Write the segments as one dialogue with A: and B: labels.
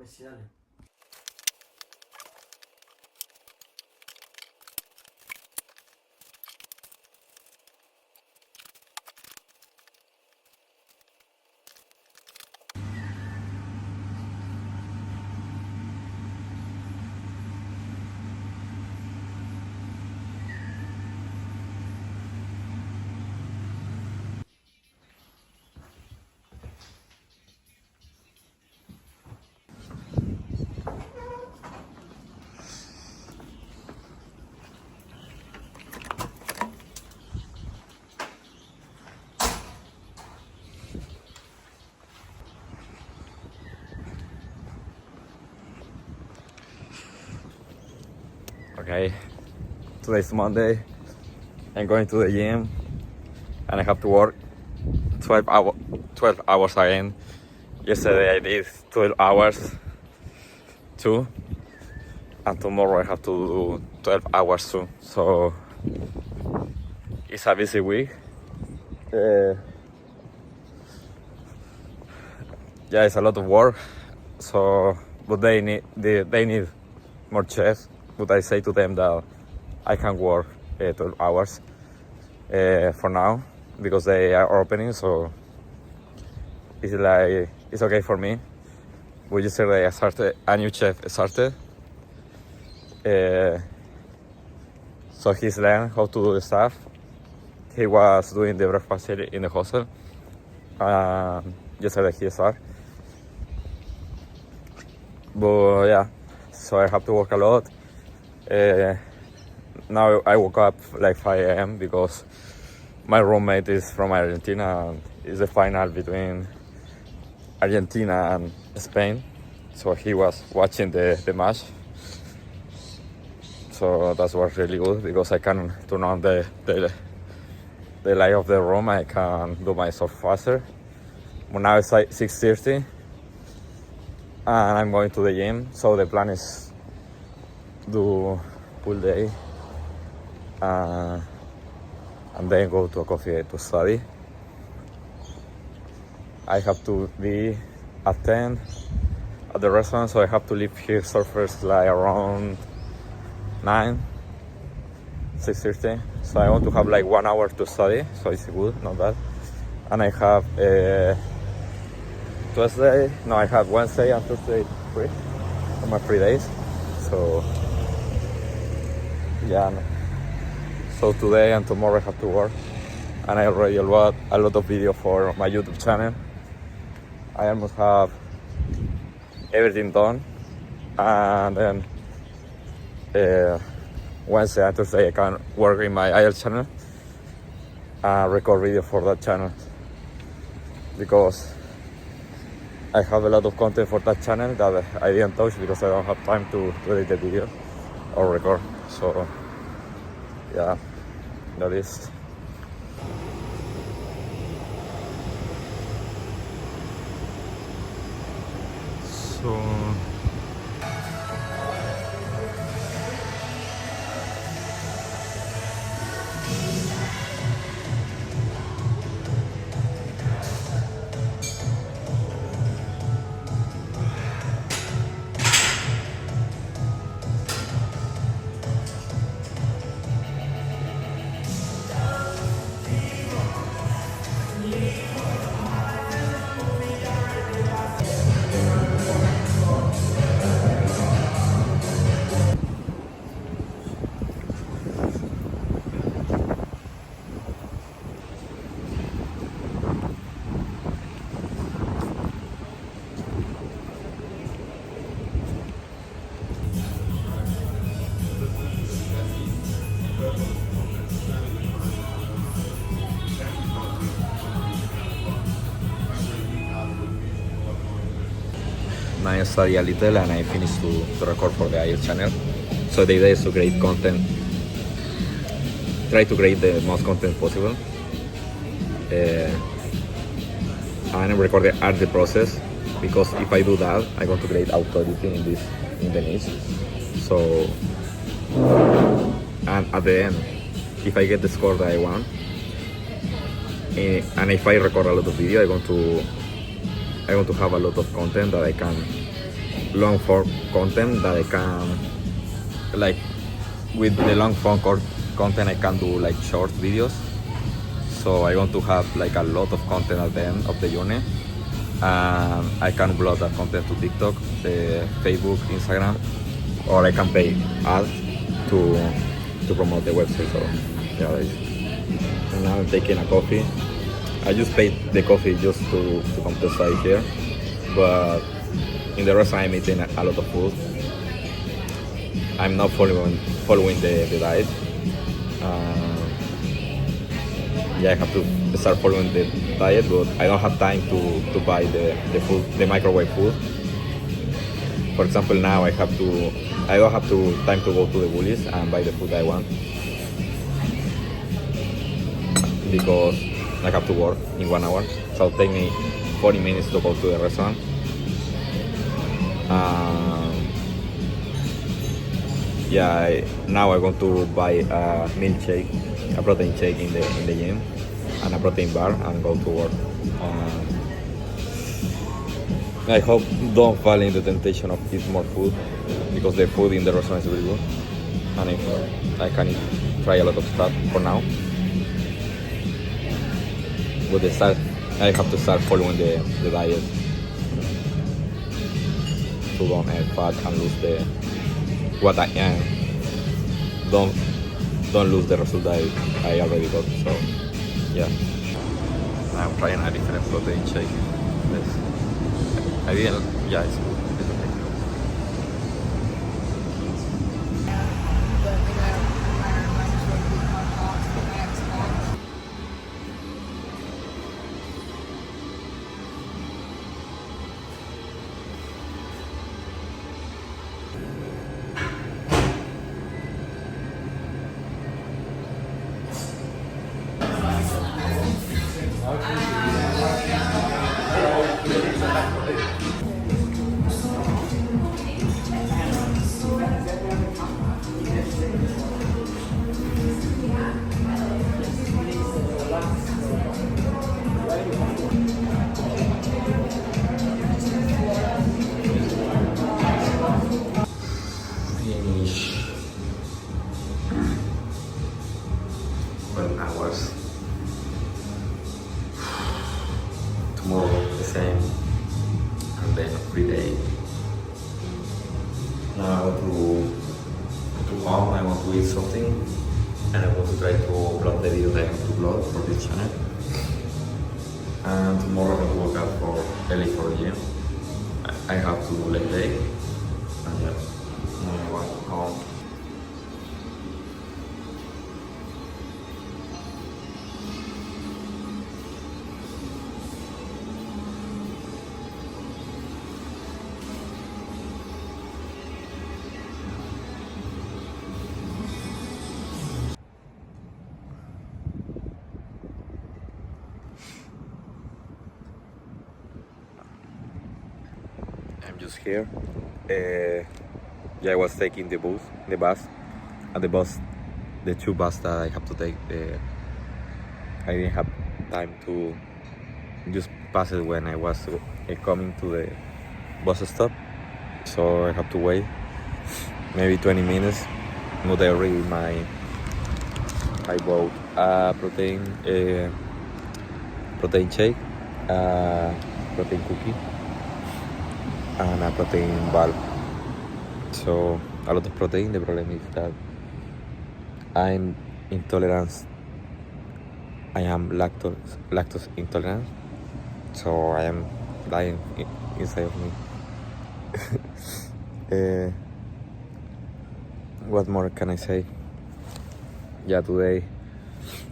A: sí, dale.
B: Okay, today's Monday. I'm going to the gym and I have to work 12 hours again. Yesterday I did 12 hours too, and tomorrow I have to do 12 hours too. So it's a busy week. Yeah, it's a lot of work. So, but they need more chefs. But I say to them that I can work 12 hours for now because they are opening. So it's okay for me. But yesterday I started, a new chef started. So he's learned how to do the stuff. He was doing the breakfast in the hostel. Yesterday he started. But yeah, so I have to work a lot. Now I woke up like 5 a.m. because my roommate is from Argentina and it's the final between Argentina and Spain. So he was watching the match. So that was really good because I can turn on the light of the room. I can do my stuff faster. But now it's like 6:30 and I'm going to the gym. So the plan is do full day and then go to a coffee to study. I have to be at 10 at the restaurant, so I have to leave here surfers like around 6:30. So I want to have like 1 hour to study, so it's good, not bad. And I have I have Wednesday and Thursday free on my free days. So yeah, so today and tomorrow I have to work, and I already upload a lot of video for my YouTube channel. I almost have everything done, and then Wednesday and Thursday I can work in my IELTS channel and record video for that channel because I have a lot of content for that channel that I didn't touch because I don't have time to edit the video or record. So yeah, that is. So now I study a little and I finished to record for the IELTS channel. So the idea is to create content, try to create the most content possible. And record the art the process, because if I do that, I'm going to create auto editing in the niche. So, and at the end, if I get the score that I want, and if I record a lot of video, I'm going to have a lot of content that I can long form content that I can, like, with the long form content I can do like short videos. So I want to have like a lot of content at the end of the journey, and I can upload that content to TikTok, Facebook, Instagram, or I can pay ads to promote the website. So yeah, and now I'm taking a coffee. I just paid the coffee just to come to site here, but in the restaurant I'm eating a lot of food. I'm not following the diet. Yeah, I have to start following the diet, but I don't have time to buy the food, the microwave food. For example, now I don't have time to go to the Woolies and buy the food I want, because I have to work in 1 hour. So it'll take me 40 minutes to go to the restaurant. Yeah, now I want to buy a milkshake, a protein shake in the gym, and a protein bar, and go to work. I hope don't fall in the temptation of eat more food, because the food in the restaurant is really good, and I can try a lot of stuff for now. But I have to start following the diet to don't add fat and lose what I am. Don't lose the result I already got. So yeah, I'm trying a different protein shake. I didn't. Yeah, it's good. It's okay. Finish 12 hours. Tomorrow the same, and then every day. Now I want to home. I want to eat something, and I want to try to upload the video that I want to upload for this channel. And tomorrow I will wake up early for the gym. I have to do leg day, and yeah, now I want home. I'm just here. Yeah, I was taking the bus. At the two bus that I have to take, I didn't have time to just pass it when I was coming to the bus stop. So I have to wait maybe 20 minutes. But I already I bought a protein shake, protein cookie, and a protein bar. So a lot of protein. The problem is that I'm intolerant. I am lactose intolerant. So I am dying inside of me. What more can I say? Yeah, today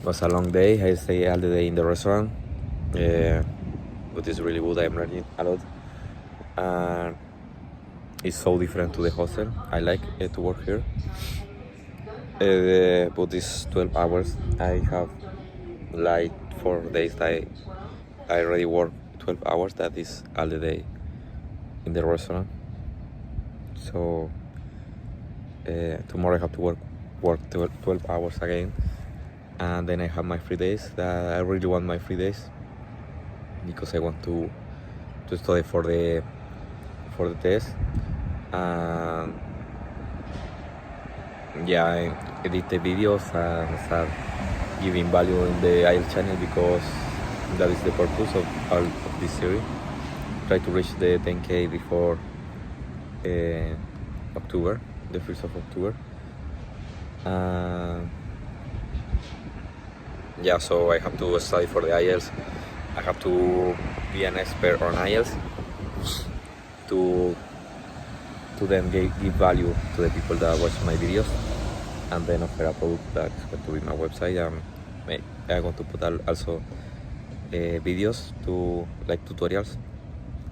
B: was a long day. I stayed all the day in the restaurant, but it's really good. I'm learning a lot, and it's so different to the hostel. I like to work here, but it's 12 hours. I have like 4 days that I already work 12 hours. That is all the day in the restaurant. So tomorrow I have to work 12 hours again, and then I have my 3 days. That I really want my 3 days, because I want to study for the test, and yeah, I edit the videos and start giving value in the IELTS channel, because that is the purpose of all of this series. Try to reach the 10K before October, the 1st of October. Yeah, so I have to study for the IELTS. I have to be an expert on IELTS to then give value to the people that watch my videos, and then offer a product that's going to be my website. I'm going to put also videos to like tutorials,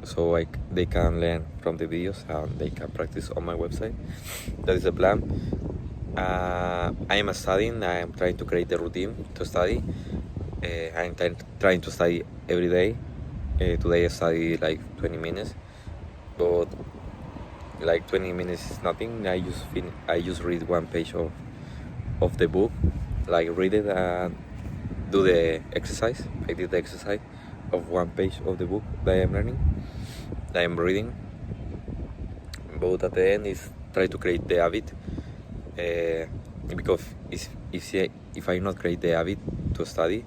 B: so they can learn from the videos and they can practice on my website. That is the plan. I am studying. I am trying to create a routine to study. I'm trying to study every day. Today I study like 20 minutes, but like 20 minutes is nothing. I just read one page of the book, like read it and do the exercise. I did the exercise of one page of the book that I am learning, that I am reading. But at the end is try to create the habit, because if I not create the habit to study,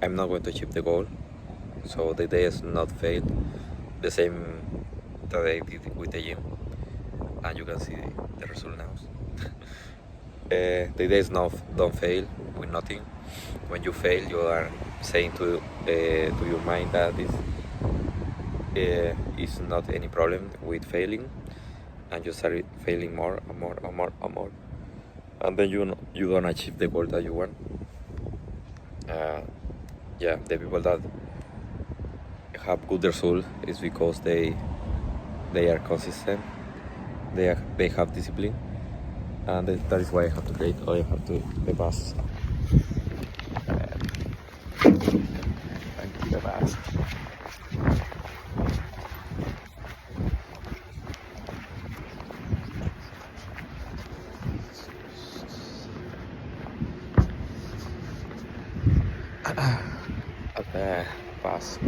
B: I'm not going to achieve the goal. So the day is not fail. The same that I did with the gym, and you can see the result now. The days don't fail with nothing. When you fail, you are saying to your mind that this is not any problem with failing, and you start failing more and more and more and more, and then you don't achieve the goal that you want. Yeah, the people that have good results is because they are consistent, they have discipline, and that is why I have to create, or I have to the best. Thank you, the best. Okay, pass.